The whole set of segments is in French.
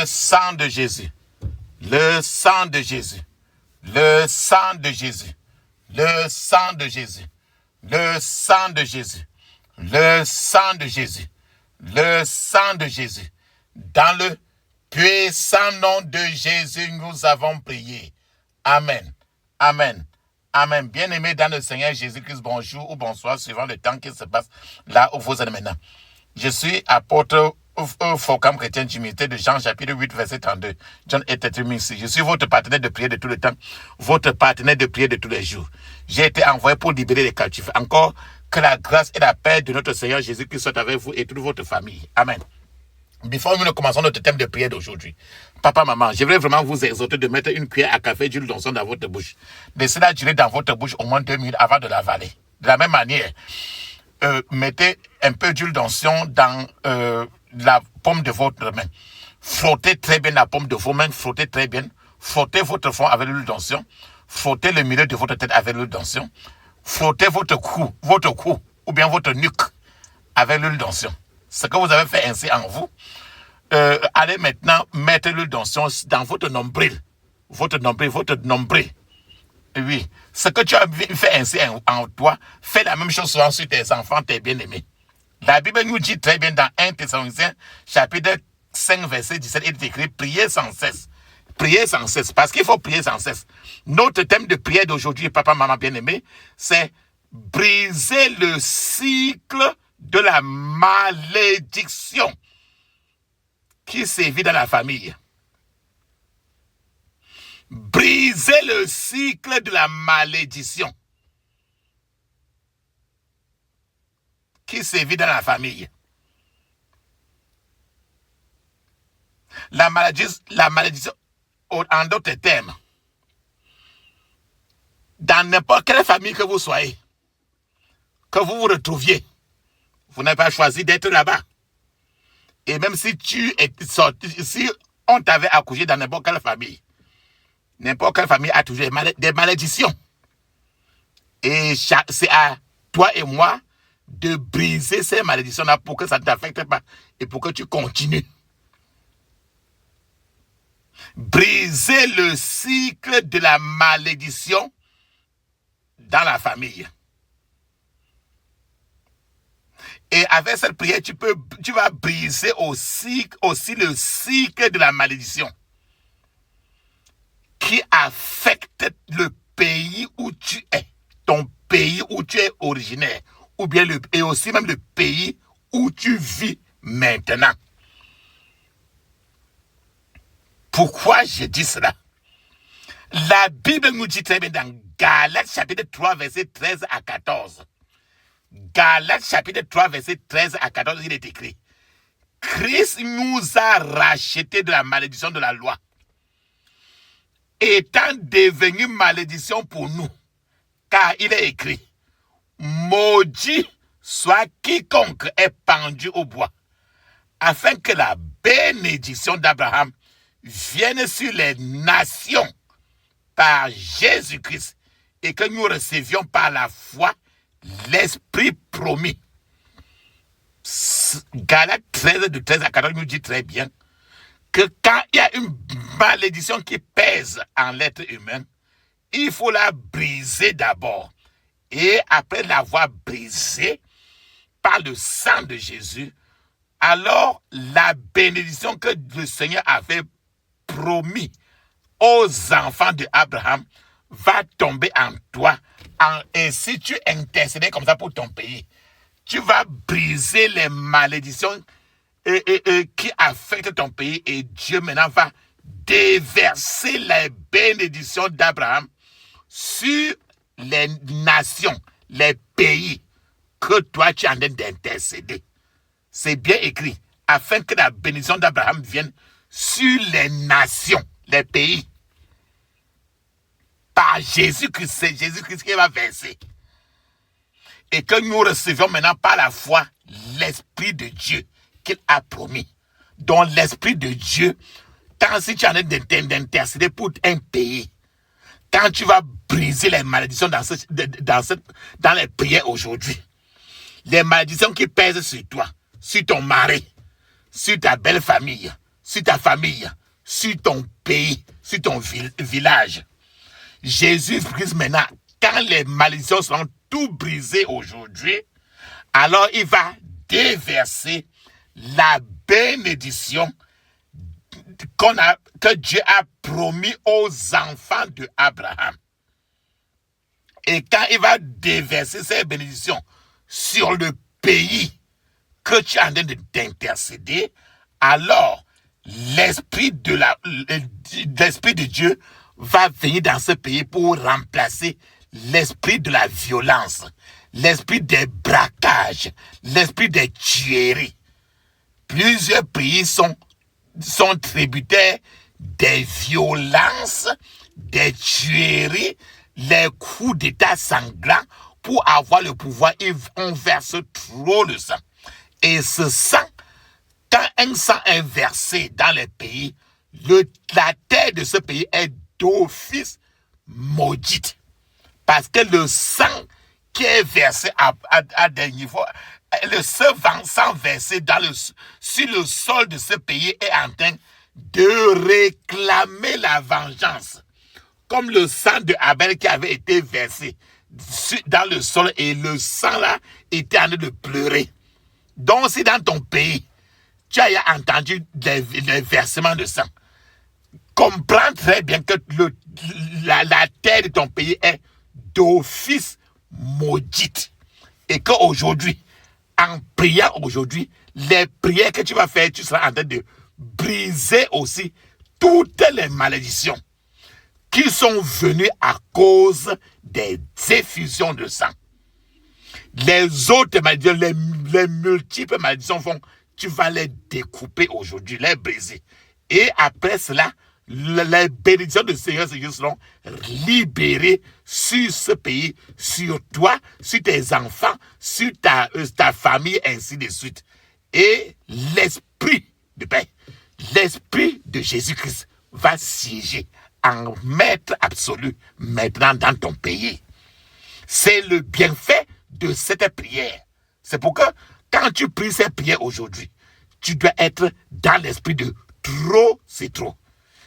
Le sang de Jésus. Le sang de Jésus. Le sang de Jésus. Le sang de Jésus. Le sang de Jésus. Le sang de Jésus. Le sang de Jésus. Dans le puissant nom de Jésus, nous avons prié. Amen. Amen. Amen. Bien-aimés dans le Seigneur Jésus-Christ, bonjour ou bonsoir, suivant le temps qui se passe là où vous êtes maintenant. Je suis apôtre Focam chrétien d'humilité de Jean chapitre 8 verset 32. John était ici. Je suis votre partenaire de prière de tout le temps, votre partenaire de prière de tous les jours. J'ai été envoyé pour libérer les captifs. Encore que la grâce et la paix de notre Seigneur Jésus-Christ soient avec vous et toute votre famille. Amen. Before nous commençons notre thème de prière d'aujourd'hui, papa, maman, je voudrais vraiment vous exhorter de mettre une cuillère à café d'huile d'onction dans votre bouche. Laissez-la durer dans votre bouche au moins 2 minutes avant de l'avaler. De la même manière, mettez un peu d'huile d'onction dans la paume de votre main. Frottez très bien la paume de vos mains, frottez très bien. Frottez votre front avec l'huile d'onction. Frottez le milieu de votre tête avec l'huile d'onction. Frottez votre cou ou bien votre nuque avec l'huile d'onction. Ce que vous avez fait ainsi en vous, allez maintenant mettre l'huile d'onction dans votre nombril. Votre nombril. Oui. Ce que tu as fait ainsi en toi, fais la même chose souvent sur tes enfants, tes bien-aimés. La Bible nous dit très bien dans 1 Thessaloniciens, chapitre 5, verset 17, il est écrit, priez sans cesse. Priez sans cesse, parce qu'il faut prier sans cesse. Notre thème de prière d'aujourd'hui, papa, maman bien-aimé, c'est briser le cycle de la malédiction qui sévit dans la famille. Briser le cycle de la malédiction qui sévit dans la famille. La malédiction, en d'autres termes, dans n'importe quelle famille que vous soyez, que vous vous retrouviez, vous n'avez pas choisi d'être là-bas. Et même si si on t'avait accouché dans n'importe quelle famille a toujours des malédictions. Et c'est à toi et moi de briser ces malédictions-là pour que ça ne t'affecte pas et pour que tu continues. Briser le cycle de la malédiction dans la famille. Et avec cette prière, tu vas briser aussi le cycle de la malédiction qui affecte le pays où tu es, ton pays où tu es originaire, ou bien et aussi même le pays où tu vis maintenant. Pourquoi je dis cela? La Bible nous dit très bien dans Galates chapitre 3, verset 13 à 14. Galates chapitre 3, verset 13 à 14, il est écrit, Christ nous a rachetés de la malédiction de la loi, étant devenu malédiction pour nous, car il est écrit, maudit soit quiconque est pendu au bois, afin que la bénédiction d'Abraham vienne sur les nations par Jésus-Christ et que nous recevions par la foi l'esprit promis. Galates 13, de 13 à 14 nous dit très bien que quand il y a une malédiction qui pèse en l'être humain, il faut la briser d'abord. Et après l'avoir brisée par le sang de Jésus, alors la bénédiction que le Seigneur avait promis aux enfants d'Abraham va tomber en toi. Et si tu intercèdes comme ça pour ton pays, tu vas briser les malédictions qui affectent ton pays et Dieu maintenant va déverser les bénédictions d'Abraham sur les nations, les pays que toi tu es en train d'intercéder. C'est bien écrit, afin que la bénédiction d'Abraham vienne sur les nations, les pays. Par Jésus-Christ, c'est Jésus-Christ qui va verser. Et que nous recevions maintenant par la foi l'Esprit de Dieu qu'il a promis. Donc l'Esprit de Dieu, quand si tu en es d'intercéder pour un pays, quand tu vas briser les malédictions dans les prières aujourd'hui, les malédictions qui pèsent sur toi, sur ton mari, sur ta belle famille, sur ta famille, sur ton pays, sur ton village. Jésus-Christ maintenant, quand les malédictions seront tout brisées aujourd'hui, alors il va déverser la bénédiction que Dieu a promis aux enfants de Abraham. Et quand il va déverser ces bénédictions sur le pays que tu es en train d'intercéder, alors l'esprit de Dieu va venir dans ce pays pour remplacer l'esprit de la violence, l'esprit des braquages, l'esprit des tueries. Plusieurs pays sont tributaires des violences, des tueries, les coups d'état sanglants. Pour avoir le pouvoir, on verse trop le sang. Et ce sang, quand un sang est versé dans les pays, la terre de ce pays est d'office maudite. Parce que le sang qui est versé à des niveaux, le sang versé sur le sol de ce pays est en train de réclamer la vengeance. Comme le sang de Abel qui avait été versé dans le sol et le sang là était en train de pleurer. Donc si dans ton pays, tu as entendu les versements de sang, comprends très bien que la terre de ton pays est d'office maudite. Et qu'aujourd'hui, en priant aujourd'hui, les prières que tu vas faire, tu seras en train de briser aussi toutes les malédictions qui sont venues à cause des effusions de sang. Les autres malédictions, les multiples malédictions tu vas les découper aujourd'hui, les briser. Et après cela, les bénédictions du Seigneur seront libérées sur ce pays, sur toi, sur tes enfants, sur ta famille, ainsi de suite. Et l'esprit de paix, l'esprit de Jésus-Christ va siéger en maître absolu maintenant dans ton pays. C'est le bienfait de cette prière. C'est pourquoi quand tu pries cette prière aujourd'hui, tu dois être dans l'esprit de trop, c'est trop.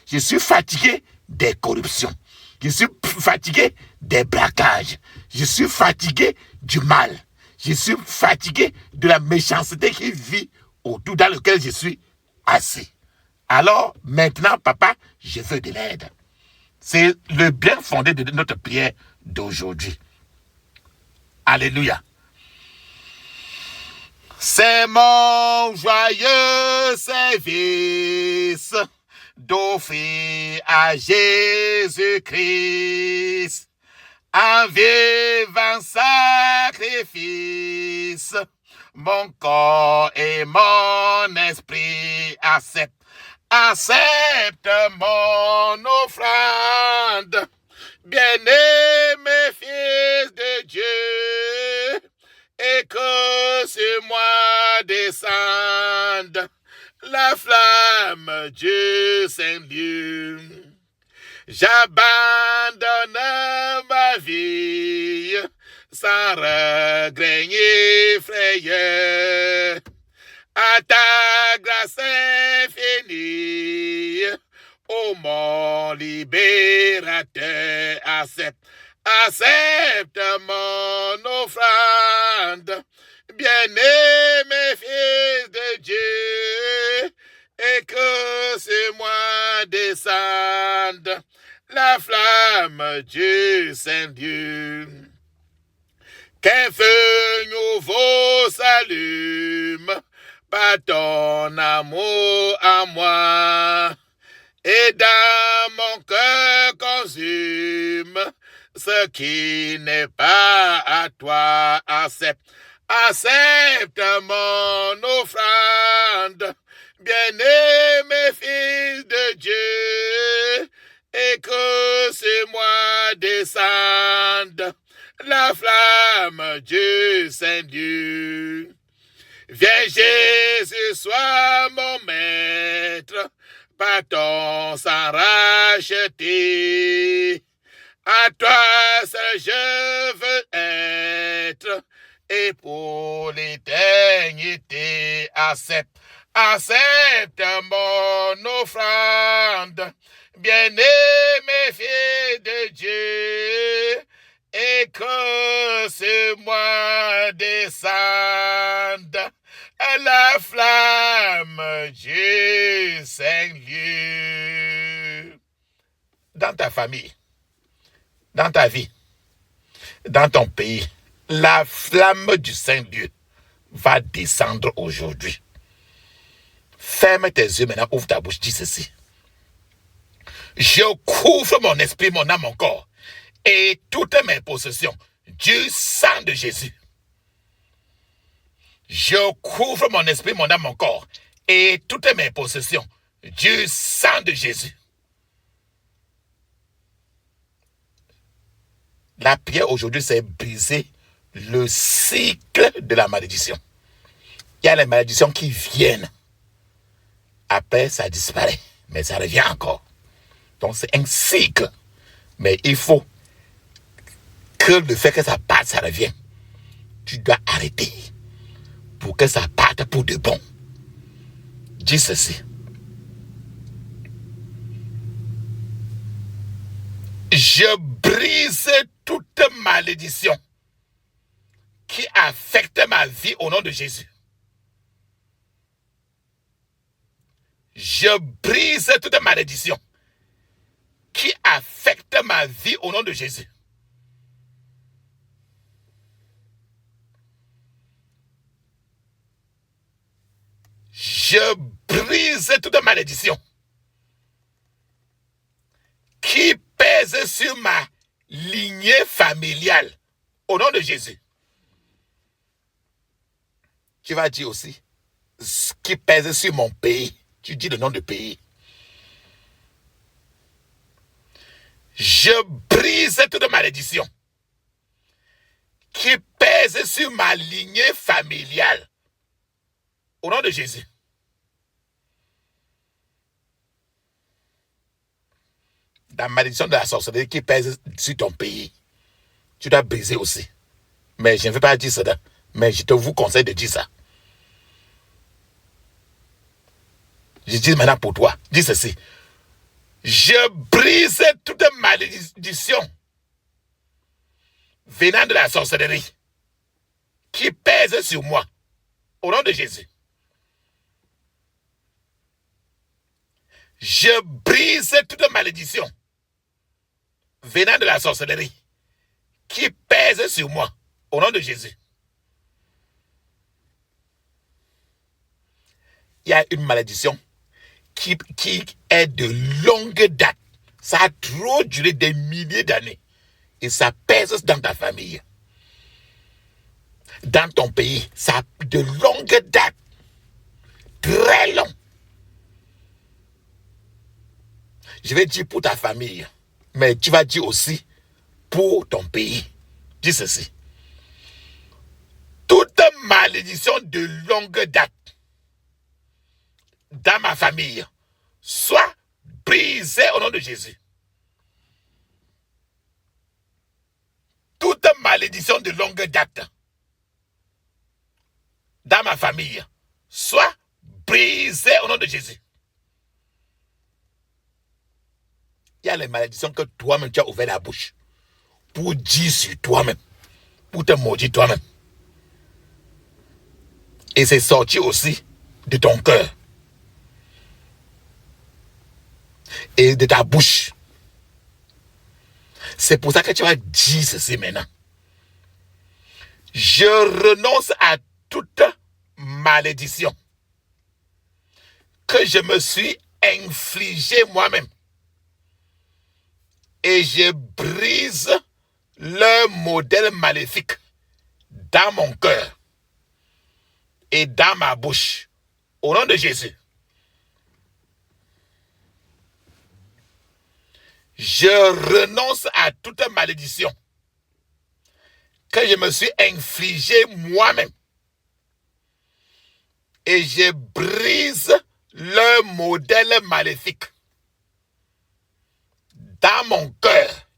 Je suis fatigué des corruptions. Je suis fatigué des braquages. Je suis fatigué du mal. Je suis fatigué de la méchanceté qui vit autour dans lequel je suis assis. Alors, maintenant, papa, je veux de l'aide. C'est le bien fondé de notre prière d'aujourd'hui. Alléluia. C'est mon joyeux service d'offrir à Jésus-Christ un vivant sacrifice. Mon corps et mon esprit acceptent mon offrande. Bien-aimé fils de Dieu, et que sur moi descende la flamme du Saint-Lieu. J'abandonne ma vie sans regret ni frayeur à ta grâce infinie. Ô mon libérateur, accepte mon offrande. Bien-aimé fils de Dieu, et que sur moi descende la flamme du Saint-Dieu. Qu'un feu nouveau s'allume par ton amour à moi, et dans mon cœur consume ce qui n'est pas à toi. Accepte mon offrande, bien-aimé fils de Dieu, et que sur moi descende la flamme du Saint-Dieu. Viens Jésus, sois mon maître, par ton sang racheté. À toi seul je veux être, et pour l'éternité accepte accepte mon offrande. Bien-aimé fils de Dieu, et que ce moi descende la flamme du Saint-Lieu. Dans ta famille, dans ta vie, dans ton pays, la flamme du Saint-Lieu va descendre aujourd'hui. Ferme tes yeux maintenant, ouvre ta bouche, dis ceci. Je couvre mon esprit, mon âme, mon corps et toutes mes possessions du sang de Jésus. Je couvre mon esprit, mon âme, mon corps et toutes mes possessions du sang de Jésus. La prière aujourd'hui, c'est briser le cycle de la malédiction. Il y a les malédictions qui viennent. Après, ça disparaît, mais ça revient encore. Donc, c'est un cycle. Mais il faut que le fait que ça parte, ça revient. Tu dois arrêter pour que ça parte pour de bon. Dis ceci. Je brise toute malédiction qui affecte ma vie au nom de Jésus. Je brise toute malédiction qui affecte ma vie au nom de Jésus. Je brise toute malédiction qui pèse sur ma lignée familiale au nom de Jésus. Tu vas dire aussi ce qui pèse sur mon pays. Tu dis le nom du pays. Je brise toute malédiction qui pèse sur ma lignée familiale au nom de Jésus. La malédiction de la sorcellerie qui pèse sur ton pays, tu dois briser aussi. Mais je ne veux pas dire ça, mais je te vous conseille de dire ça. Je dis maintenant pour toi, dis ceci. Je brise toute malédiction venant de la sorcellerie qui pèse sur moi au nom de Jésus. Je brise toute malédiction venant de la sorcellerie qui pèse sur moi au nom de Jésus. Il y a une malédiction qui est de longue date. Ça a trop duré des milliers d'années. Et ça pèse dans ta famille. Dans ton pays, ça a de longue date. Très long. Je vais dire pour ta famille, mais tu vas dire aussi pour ton pays. Dis ceci. Toute malédiction de longue date dans ma famille soit brisée au nom de Jésus. Toute malédiction de longue date dans ma famille soit brisée au nom de Jésus. Il y a les malédictions que toi-même tu as ouvert la bouche pour dire sur toi-même, pour te maudire toi-même. Et c'est sorti aussi de ton cœur et de ta bouche. C'est pour ça que tu vas dire ceci maintenant. Je renonce à toute malédiction que je me suis infligée moi-même. Et je brise le modèle maléfique dans mon cœur et dans ma bouche. Au nom de Jésus. Je renonce à toute malédiction que je me suis infligée moi-même. Et je brise le modèle maléfique dans mon cœur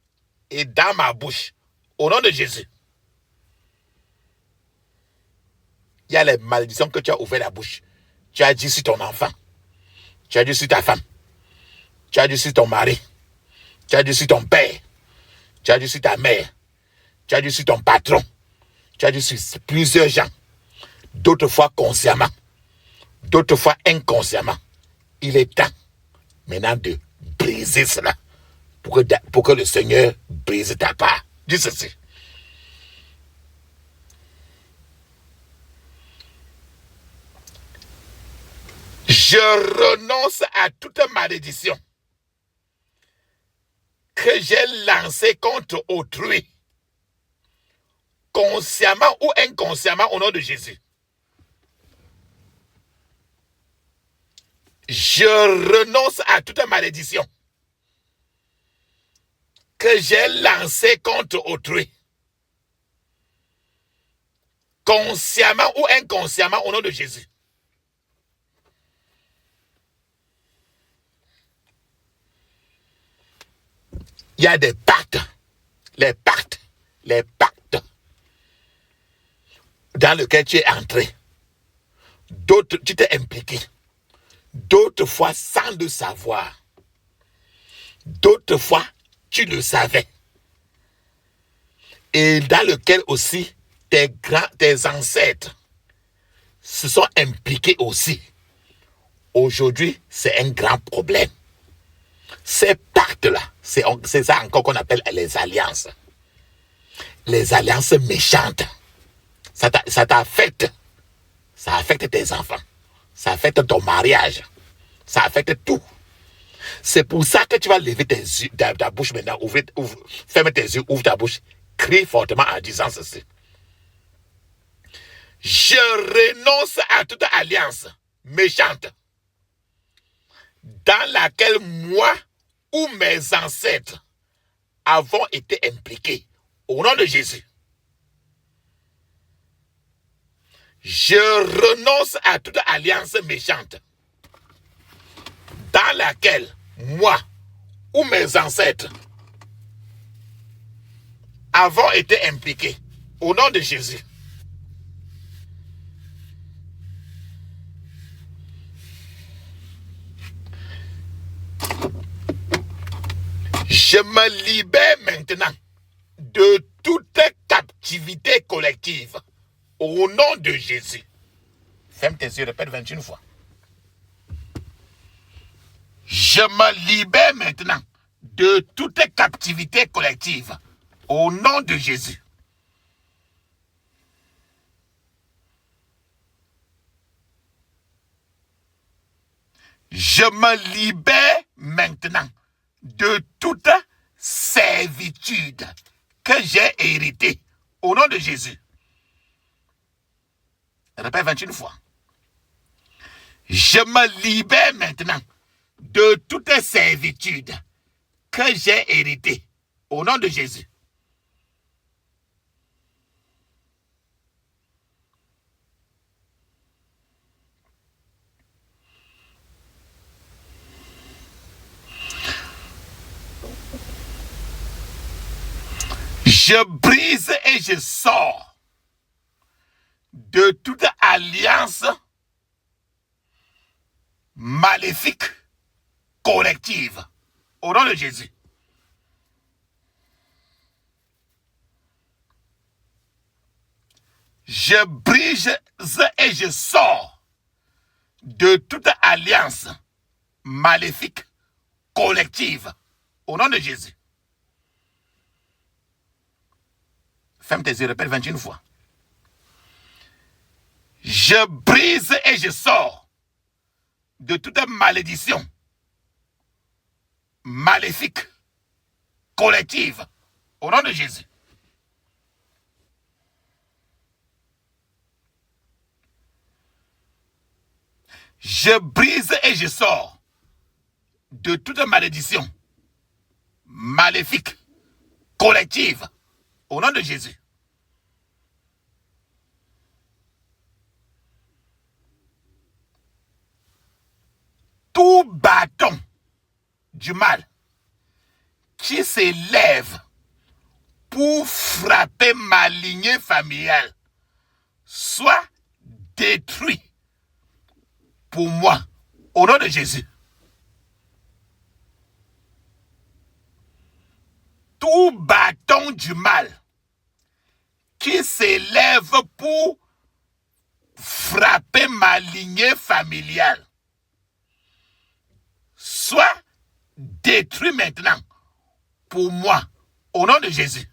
et dans ma bouche. Au nom de Jésus. Il y a les malédictions que tu as ouvert la bouche. Tu as dit sur ton enfant. Tu as dit sur ta femme. Tu as dit sur ton mari. Tu as dit sur ton père. Tu as dit sur ta mère. Tu as dit sur ton patron. Tu as dit sur plusieurs gens. D'autres fois consciemment. D'autres fois inconsciemment. Il est temps maintenant de briser cela. Pour que le Seigneur brise ta part. Dis ceci. Je renonce à toute malédiction que j'ai lancée contre autrui, consciemment ou inconsciemment, au nom de Jésus. Je renonce à toute malédiction que j'ai lancée contre autrui, consciemment ou inconsciemment, au nom de Jésus. Il y a des pactes, les pactes dans lesquels tu es entré. D'autres, tu t'es impliqué. D'autres fois sans le savoir. D'autres fois, tu le savais. Et dans lequel aussi tes ancêtres se sont impliqués aussi. Aujourd'hui, c'est un grand problème. Ces pactes-là, c'est ça encore qu'on appelle les alliances. Les alliances méchantes. Ça t'affecte. Ça affecte tes enfants. Ça affecte ton mariage. Ça affecte tout. C'est pour ça que tu vas lever tes yeux, ta bouche maintenant, ferme tes yeux, ouvre ta bouche, crie fortement en disant ceci. Je renonce à toute alliance méchante dans laquelle moi ou mes ancêtres avons été impliqués. Au nom de Jésus. Je renonce à toute alliance méchante dans laquelle moi ou mes ancêtres avons été impliqués. Au nom de Jésus. Je me libère maintenant de toute captivité collective au nom de Jésus. Ferme tes yeux, répète 21 fois. Je me libère maintenant de toute captivité collective au nom de Jésus. Je me libère maintenant de toute servitude que j'ai héritée au nom de Jésus. Répète 21 fois. Je me libère maintenant de toute servitude que j'ai héritée au nom de Jésus. Je brise et je sors de toute alliance maléfique collective au nom de Jésus. Je brise et je sors de toute alliance maléfique collective au nom de Jésus. Ferme tes yeux, répète 21 fois. Je brise et je sors de toute malédiction maléfique collective au nom de Jésus. Je brise et je sors de toute malédiction maléfique collective au nom de Jésus. Tout bâton du mal qui s'élève pour frapper ma lignée familiale soit détruit pour moi, au nom de Jésus. Tout bâton du mal qui s'élève pour frapper ma lignée familiale soit détruit maintenant pour moi, au nom de Jésus.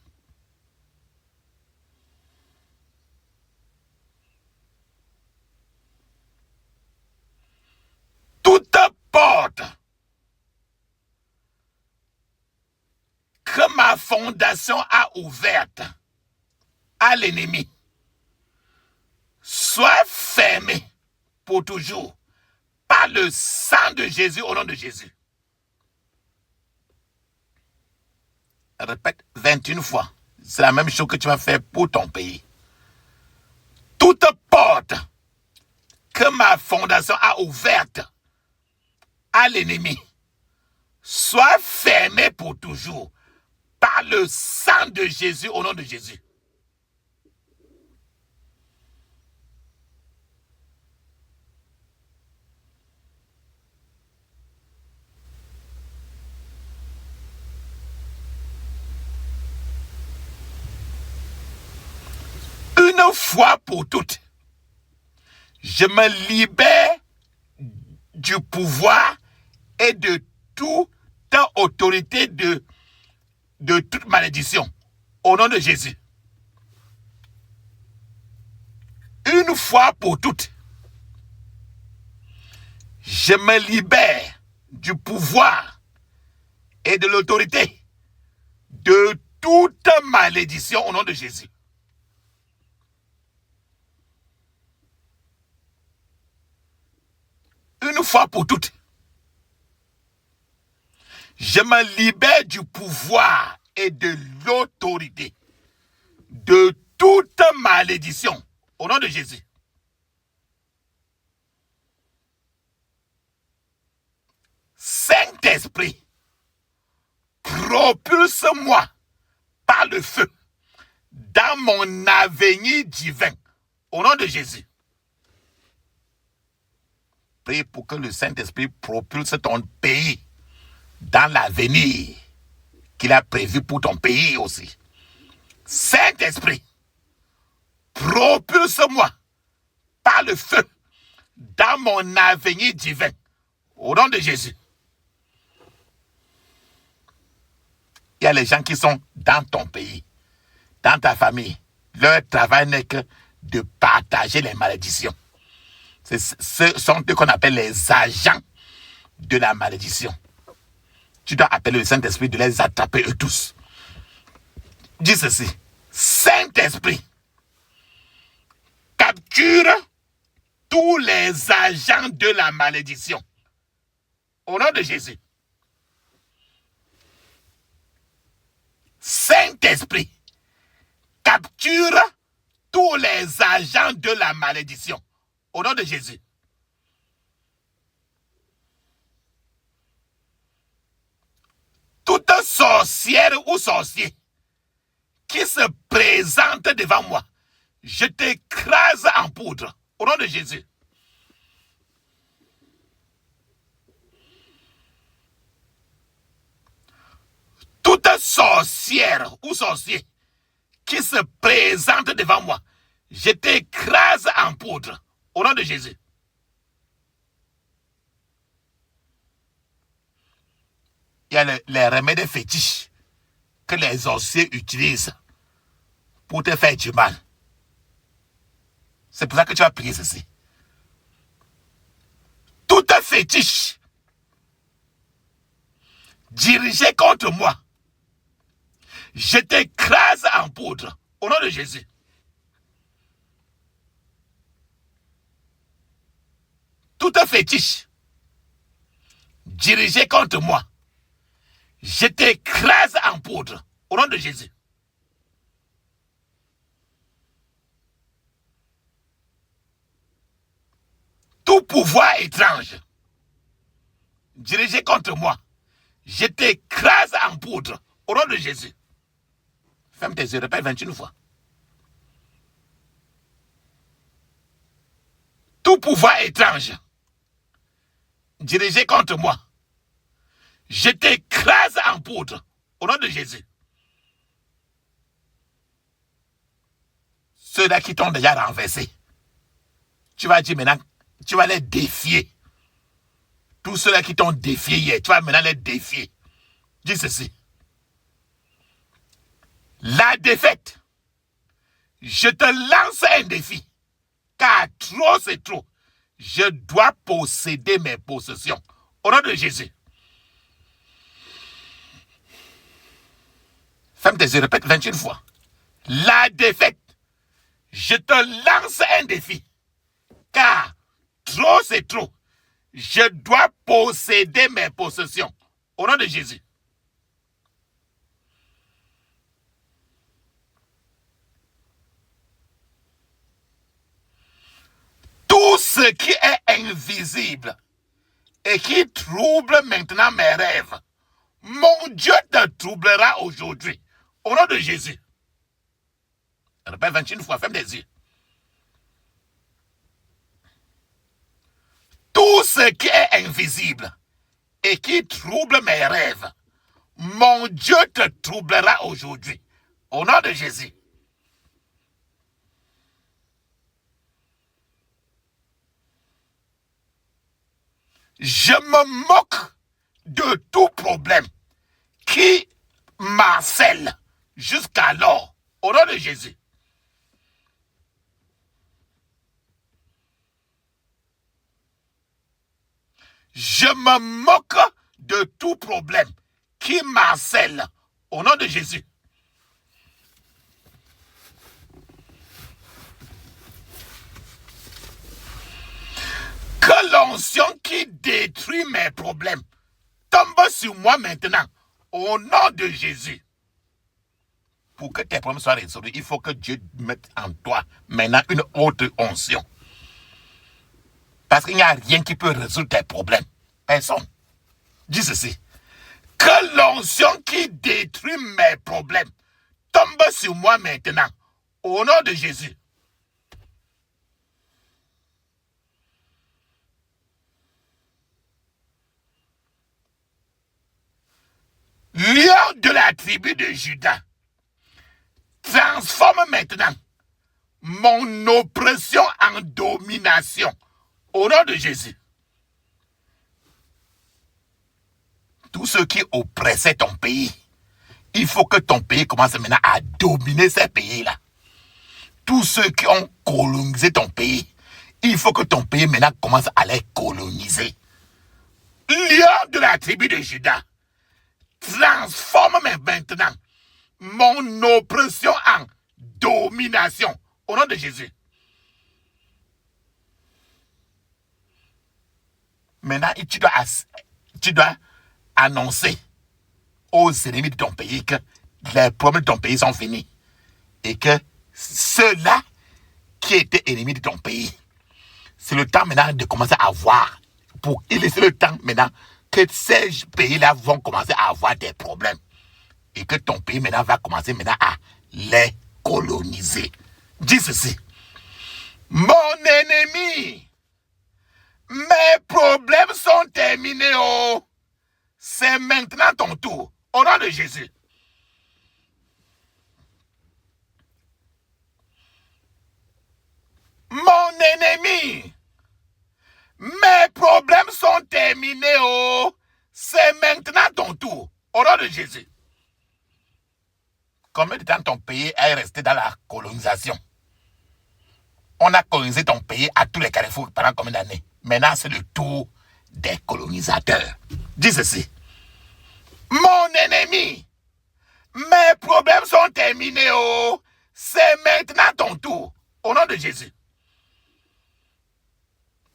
Toute porte que ma fondation a ouverte à l'ennemi soit fermée pour toujours par le sang de Jésus, au nom de Jésus. Répète 21 fois. C'est la même chose que tu vas faire pour ton pays. Toute porte que ma fondation a ouverte à l'ennemi soit fermée pour toujours par le sang de Jésus, au nom de Jésus. Une fois pour toutes, je me libère du pouvoir et de toute autorité de toute malédiction, au nom de Jésus. Une fois pour toutes, je me libère du pouvoir et de l'autorité de toute malédiction, au nom de Jésus. Une fois pour toutes, je me libère du pouvoir et de l'autorité de toute malédiction, au nom de Jésus. Saint-Esprit, propulse-moi par le feu dans mon avenir divin, au nom de Jésus. Prie pour que le Saint-Esprit propulse ton pays dans l'avenir qu'il a prévu pour ton pays aussi. Saint-Esprit, propulse-moi par le feu dans mon avenir divin, au nom de Jésus. Il y a les gens qui sont dans ton pays, dans ta famille. Leur travail n'est que de partager les malédictions. Ce sont eux qu'on appelle les agents de la malédiction. Tu dois appeler le Saint-Esprit de les attraper eux tous. Dis ceci. Saint-Esprit, capture tous les agents de la malédiction. Au nom de Jésus. Saint-Esprit, capture tous les agents de la malédiction. Au nom de Jésus. Toute sorcière ou sorcier qui se présente devant moi, je t'écrase en poudre. Au nom de Jésus. Toute sorcière ou sorcier qui se présente devant moi, je t'écrase en poudre. Au nom de Jésus. Il y a les remèdes fétiches que les sorciers utilisent pour te faire du mal. C'est pour ça que tu vas prier ceci. Tout fétiche dirigé contre moi, je t'écrase en poudre. Au nom de Jésus. Tout fétiche dirigé contre moi, je t'écrase en poudre. Au nom de Jésus. Tout pouvoir étrange dirigé contre moi, je t'écrase en poudre. Au nom de Jésus. Ferme tes yeux, répète 21 fois. Tout pouvoir étrange dirigés contre moi, je t'écrase en poudre au nom de Jésus. Ceux-là qui t'ont déjà renversé, tu vas dire maintenant, tu vas les défier. Tous ceux-là qui t'ont défié hier, tu vas maintenant les défier. Dis ceci. La défaite, je te lance un défi, car trop c'est trop. Je dois posséder mes possessions. Au nom de Jésus. Ferme tes yeux, répète 21 fois. La défaite, je te lance un défi, car trop c'est trop. Je dois posséder mes possessions. Au nom de Jésus. Tout ce qui est invisible et qui trouble maintenant mes rêves, mon Dieu te troublera aujourd'hui. Au nom de Jésus. Répète 21 fois, ferme les yeux. Tout ce qui est invisible et qui trouble mes rêves, mon Dieu te troublera aujourd'hui. Au nom de Jésus. Je me moque de tout problème qui m'harcèle jusqu'alors. Au nom de Jésus. Je me moque de tout problème qui m'harcèle au nom de Jésus. Que l'onction qui détruit mes problèmes tombe sur moi maintenant au nom de Jésus. Pour que tes problèmes soient résolus, il faut que Dieu mette en toi maintenant une autre onction. Parce qu'il n'y a rien qui peut résoudre tes problèmes. Personne. Dis ceci. Que l'onction qui détruit mes problèmes tombe sur moi maintenant. Au nom de Jésus. Lion de la tribu de Juda, transforme maintenant mon oppression en domination. Au nom de Jésus. Tous ceux qui oppressaient ton pays, il faut que ton pays commence maintenant à dominer ces pays-là. Tous ceux qui ont colonisé ton pays, il faut que ton pays maintenant commence à les coloniser. Lion de la tribu de Juda, transforme maintenant mon oppression en domination. Au nom de Jésus. Maintenant, tu dois annoncer aux ennemis de ton pays que les problèmes de ton pays sont finis. Et que ceux-là qui étaient ennemis de ton pays, c'est le temps maintenant de commencer à voir, pour laisser le temps maintenant que ces pays-là vont commencer à avoir des problèmes. Et que ton pays maintenant va commencer maintenant à les coloniser. Dis ceci. Mon ennemi, mes problèmes sont terminés. Oh, c'est maintenant ton tour. Au nom de Jésus. Mon ennemi, mes problèmes sont terminés. Oh, c'est maintenant ton tour. Au nom de Jésus. Combien de temps ton pays est resté dans la colonisation? On a colonisé ton pays à tous les carrefours pendant combien d'années? Maintenant, c'est le tour des colonisateurs. Dis ceci. Mon ennemi, mes problèmes sont terminés. Oh, c'est maintenant ton tour. Au nom de Jésus.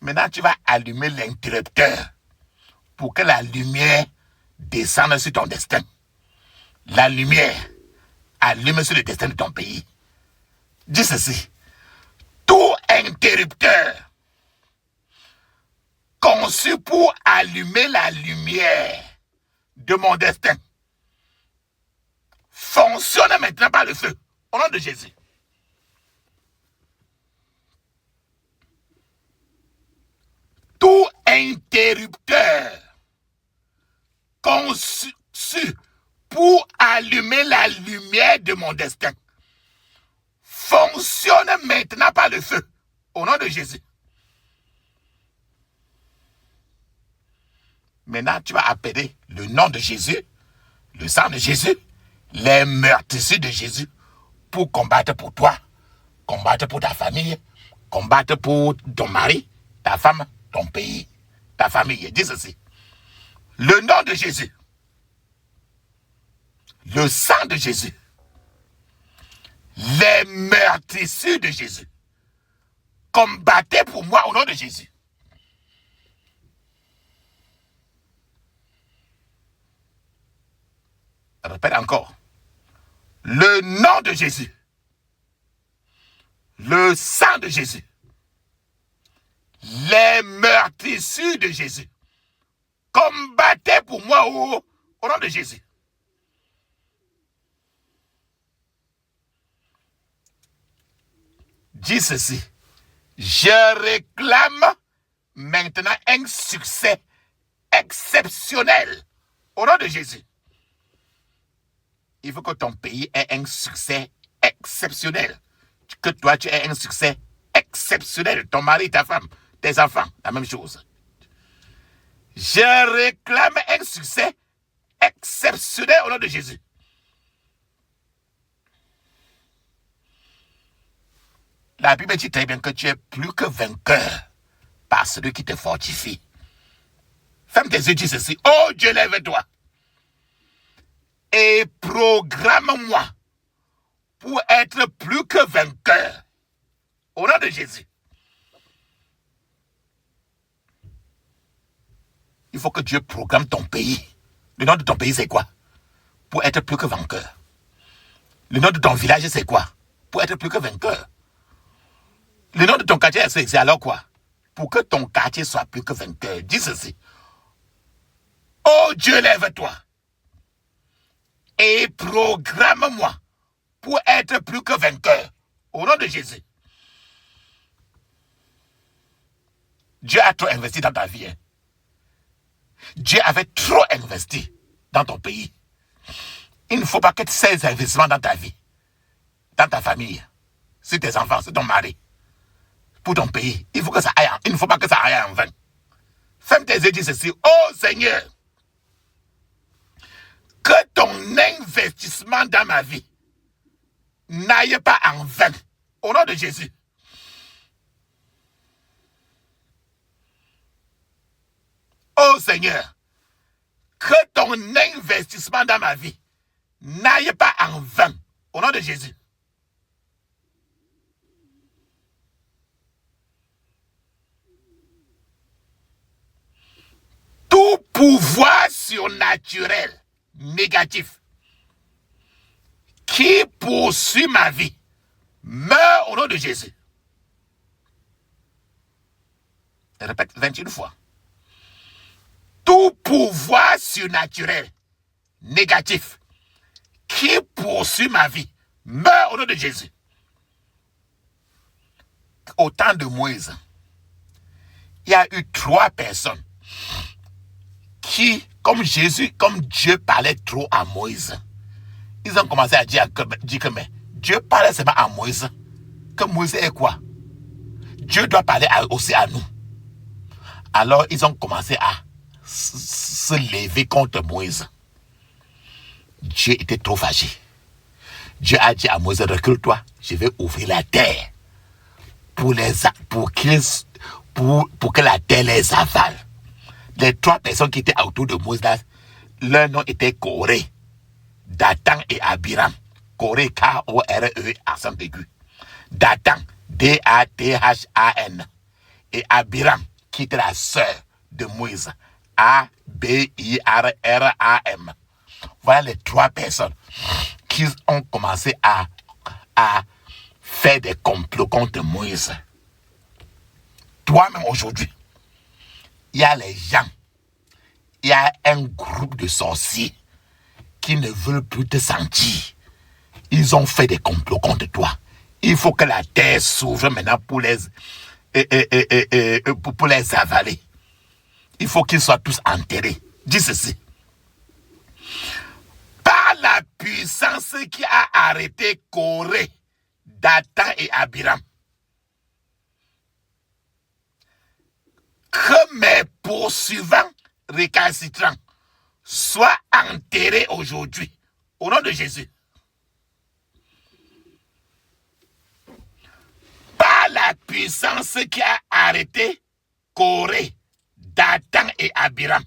Maintenant, tu vas allumer l'interrupteur pour que la lumière descende sur ton destin. La lumière allume sur le destin de ton pays. Dis ceci. Tout interrupteur conçu pour allumer la lumière de mon destin fonctionne maintenant par le feu. Au nom de Jésus. Tout interrupteur conçu pour allumer la lumière de mon destin fonctionne maintenant par le feu, au nom de Jésus. Maintenant, tu vas appeler le nom de Jésus, le sang de Jésus, les meurtrissures de Jésus pour combattre pour toi, combattre pour ta famille, combattre pour ton mari, ta femme, ton pays, ta famille. Dis ceci. Le nom de Jésus, le sang de Jésus, les meurtrissures de Jésus, combattez pour moi au nom de Jésus. Répète encore. Le nom de Jésus, le sang de Jésus, les meurtrissures de Jésus, combattez pour moi au nom de Jésus. Dis ceci. Je réclame maintenant un succès exceptionnel au nom de Jésus. Il faut que ton pays ait un succès exceptionnel. Que toi, tu aies un succès exceptionnel. Ton mari, ta femme, tes enfants, la même chose. Je réclame un succès exceptionnel au nom de Jésus. La Bible dit très bien que tu es plus que vainqueur par celui qui te fortifie. Ferme tes yeux, dis ceci. Oh Dieu, lève-toi. Et programme-moi pour être plus que vainqueur. Au nom de Jésus. Il faut que Dieu programme ton pays. Le nom de ton pays, c'est quoi? Pour être plus que vainqueur. Le nom de ton village, c'est quoi? Pour être plus que vainqueur. Le nom de ton quartier, c'est alors quoi? Pour que ton quartier soit plus que vainqueur. Dis ceci. Oh Dieu, lève-toi. Et programme-moi pour être plus que vainqueur. Au nom de Jésus. Dieu a trop investi dans ta vie. Hein? Dieu avait trop investi dans ton pays. Il ne faut pas que ces investissements dans ta vie, dans ta famille, sur tes enfants, sur ton mari, pour ton pays, il ne faut pas que ça aille en vain. Ferme tes yeux et dis ceci. Oh Seigneur, que ton investissement dans ma vie n'aille pas en vain. Au nom de Jésus. Oh Seigneur, que ton investissement dans ma vie n'aille pas en vain. Au nom de Jésus. Tout pouvoir surnaturel négatif qui poursuit ma vie meurt au nom de Jésus. Je répète 21 fois. Tout pouvoir surnaturel négatif qui poursuit ma vie meurt au nom de Jésus. Au temps de Moïse, il y a eu 3 personnes qui, comme Dieu parlait trop à Moïse, ils ont commencé à dire que mais Dieu parlait seulement à Moïse. Que Moïse est quoi? Dieu doit parler aussi à nous. Alors ils ont commencé à se lever contre Moïse. Dieu était trop fâché. Dieu a dit à Moïse, recule-toi, je vais ouvrir la terre pour que la terre les avale. Les 3 personnes qui étaient autour de Moïse, leur nom était Coré, Dathan et Abiram. Coré, K-O-R-E, accent aigu. Dathan, D-A-T-H-A-N. Et Abiram, qui était la sœur de Moïse, A-B-I-R-R-A-M. Voilà les 3 personnes qui ont commencé à faire des complots contre Moïse. Toi-même aujourd'hui, il y a les gens, il y a un groupe de sorciers qui ne veulent plus te sentir. Ils ont fait des complots contre toi. Il faut que la terre s'ouvre maintenant pour les avaler. il faut qu'ils soient tous enterrés. Dis ceci. Par la puissance qui a arrêté Corée, Dathan et Abiram, que mes poursuivants récalcitrants soient enterrés aujourd'hui, au nom de Jésus. Par la puissance qui a arrêté Corée, Dathan et Abiram,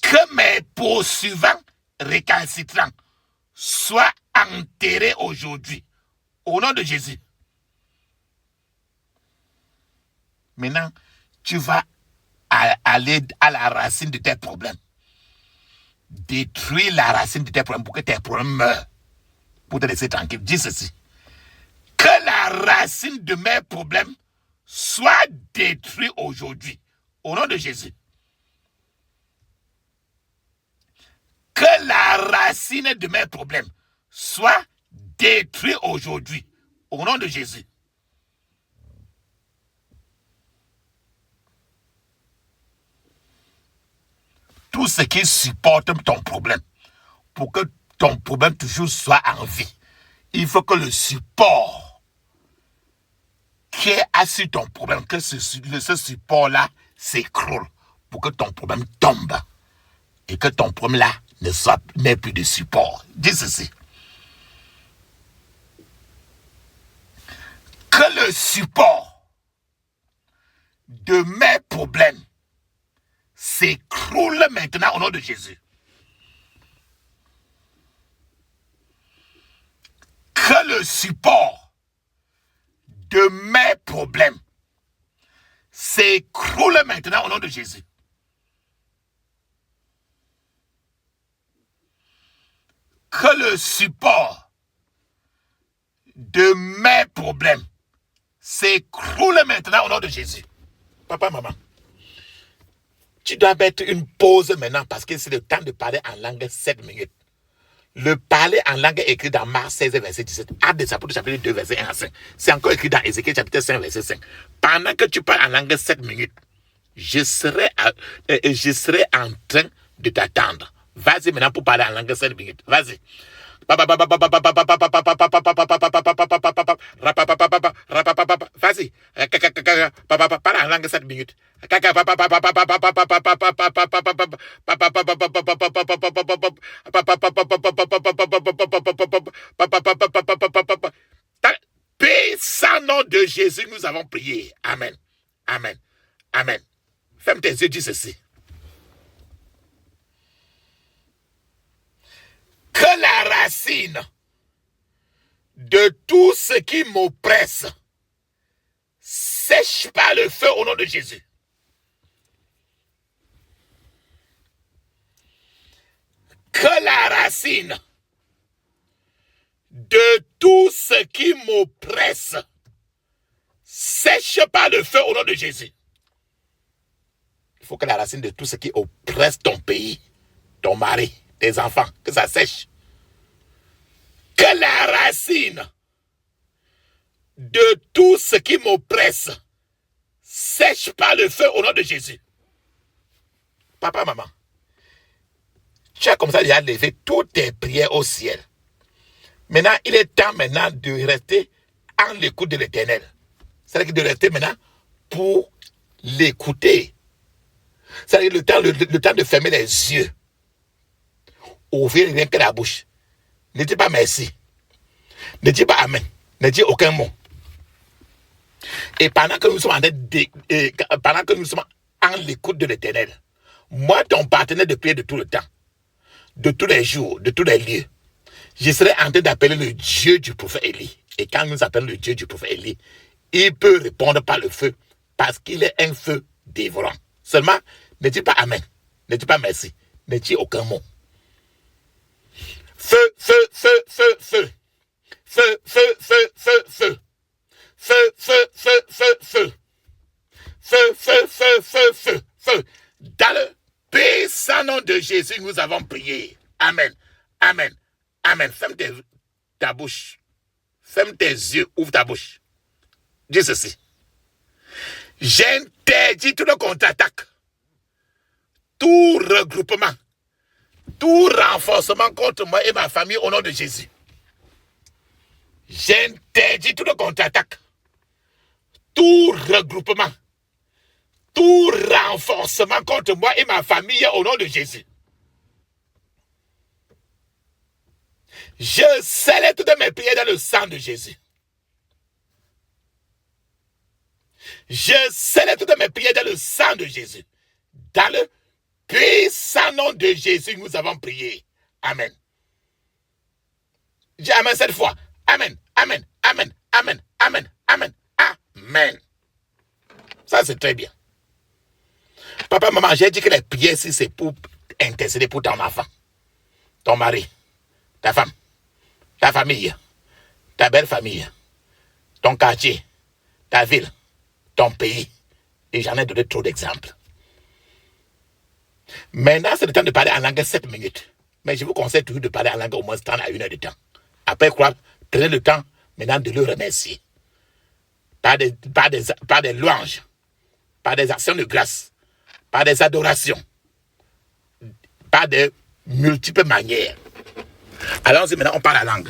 que mes poursuivants récalcitrants soient enterrés aujourd'hui, au nom de Jésus. Maintenant, tu vas aller à la racine de tes problèmes. Détruire la racine de tes problèmes pour que tes problèmes meurent. Pour te laisser tranquille. Dis ceci. Que la racine de mes problèmes soit détruite aujourd'hui. Au nom de Jésus. Que la racine de mes problèmes soit détruite aujourd'hui. Au nom de Jésus. Tout ce qui supporte ton problème, pour que ton problème toujours soit en vie, il faut que le support qui est assis ton problème, que ce support-là s'écroule pour que ton problème tombe et que ton problème-là n'ait plus de support. Dis ceci. Que le support de mes problèmes s'écroule maintenant au nom de Jésus. Que le support de mes problèmes s'écroule maintenant au nom de Jésus. Que le support de mes problèmes s'écroule maintenant au nom de Jésus. Papa, maman, tu dois mettre une pause maintenant parce que c'est le temps de parler en langue 7 minutes. Le parler en langue est écrit dans Marc 16, verset 17. Actes des Apôtres, chapitre 2, verset 1 à 5. C'est encore écrit dans Ézéchiel, chapitre 5, verset 5. Pendant que tu parles en langue 7 minutes, je serai en train de t'attendre. Vas-y maintenant pour parler en langue 7 minutes. Vas-y. Vas-y. Parle en langue 7 minutes. Paix sans nom de Jésus, nous avons prié. Amen. Amen. Amen. Ferme tes yeux, dis ceci. Que la racine de tout ce qui m'oppresse sèche par le feu au nom de Jésus. Que la racine de tout ce qui m'oppresse sèche par le feu au nom de Jésus. Il faut que la racine de tout ce qui oppresse ton pays, ton mari, tes enfants, que ça sèche. Que la racine de tout ce qui m'oppresse sèche par le feu au nom de Jésus. Papa, maman, tu as comme ça déjà levé toutes tes prières au ciel. Maintenant, il est temps maintenant de rester en l'écoute de l'Éternel. C'est-à-dire de rester maintenant pour l'écouter. C'est-à-dire le temps de fermer les yeux. Ouvrir rien que la bouche. Ne dis pas merci. Ne dis pas amen. Ne dis aucun mot. Et pendant que nous sommes en l'écoute de l'Éternel, moi, ton partenaire de prière de tout le temps, de tous les jours, de tous les lieux, je serai en train d'appeler le Dieu du prophète Élie. Et quand nous appelons le Dieu du prophète Élie, il peut répondre par le feu parce qu'il est un feu dévorant. Seulement, ne dis pas amen. Ne dis pas merci. Ne dis aucun mot. Feu, feu, feu, feu, feu. Feu, feu, feu, feu, feu. Feu, feu, feu, feu, feu. Feu, feu, feu, feu, feu, feu. Dans le puissant nom de Jésus, nous avons prié. Amen. Amen. Amen. Ferme ta bouche. Ferme tes yeux. Ouvre ta bouche. Dis ceci. J'interdis tout le contre-attaque, tout regroupement, tout renforcement contre moi et ma famille au nom de Jésus. J'interdis tout le contre-attaque, tout regroupement, tout renforcement contre moi et ma famille au nom de Jésus. Je scelle toutes mes prières dans le sang de Jésus. Je scelle toutes mes prières dans le sang de Jésus. Dans le puissant nom de Jésus, nous avons prié. Amen. Dis Amen cette fois. Amen, Amen, Amen, Amen, Amen, Amen, Amen. Ça, c'est très bien. Papa, maman, j'ai dit que les prières, si c'est pour intercéder pour ton enfant, ton mari, ta femme, ta famille, ta belle famille, ton quartier, ta ville, ton pays. Et j'en ai donné trop d'exemples. Maintenant, c'est le temps de parler en langue 7 minutes. Mais je vous conseille toujours de parler en langue au moins 30 à 1 heure de temps. Après quoi, prenez le temps maintenant de le remercier. Par des louanges, par des actions de grâce, par des adorations, par de multiples manières. Allons-y maintenant, on parle la langue.